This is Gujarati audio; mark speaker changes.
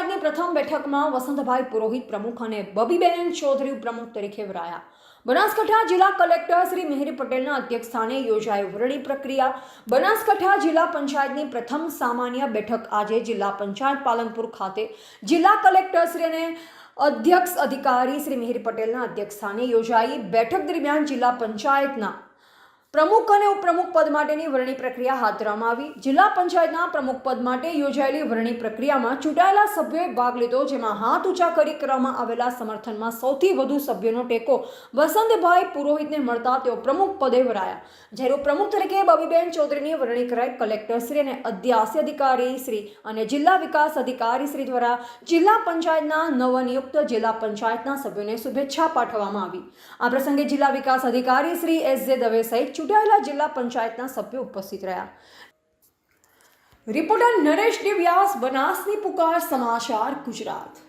Speaker 1: પંચાયતની પ્રથમ બેઠકમાં વસંતભાઈ પુરોહિત પ્રમુખ અને બબીબેન ચૌધરી પ્રમુખ તરીકે વરાયા. બનાસકાંઠા જિલ્લા કલેક્ટર શ્રી મિહિર પટેલના અધ્યક્ષસ્થાને યોજાઈ વરણી પ્રક્રિયા. બનાસકાંઠા જિલ્લા પંચાયતની પ્રથમ સામાન્ય બેઠક આજે જિલ્લા પંચાયત પાલનપુર ખાતે જિલ્લા કલેક્ટર શ્રી અને અધ્યક્ષ અધિકારી શ્રી મિહિર પટેલના અધ્યક્ષસ્થાને યોજાઈ. બેઠક દરમિયાન જિલ્લા પંચાયતના પ્રમુખ અને ઉપપ્રમુખ પદ માટેની વરણી પ્રક્રિયા હાથ ધરવામાં આવી. જિલ્લા પંચાયતના પ્રમુખ પદ માટે યોજાયેલી વરણી પ્રક્રિયામાં ચૂંટાયેલા સભ્યોએ ભાગ લીધો, જેમાં હાથ ઊંચા કરી કરવામાં આવેલા સમર્થનમાં સૌથી વધુ સભ્યોનો ટેકો વસંતભાઈ પુરોહિતને મળતા તેઓ પ્રમુખ પદે વરાયા. જ્યારે ઉપપ્રમુખ તરીકે બબીબેન ચૌધરીની વરણી કરાઈ. કલેક્ટર શ્રી અને અધ્યક્ષ અધિકારી શ્રી અને જિલ્લા વિકાસ અધિકારી શ્રી દ્વારા જિલ્લા પંચાયતના નવનિયુક્ત જિલ્લા પંચાયતના સભ્યોને શુભેચ્છા પાઠવવામાં આવી. આ પ્રસંગે જિલ્લા વિકાસ અધિકારી શ્રી એસ.જે. દવે સહિત ચૂંટાયેલા જિલ્લા પંચાયતના સભ્યો ઉપસ્થિત રહ્યા. રિપોર્ટર નરેશ ડી વ્યાસ, બનાસની પુકાર, સમાચાર ગુજરાત.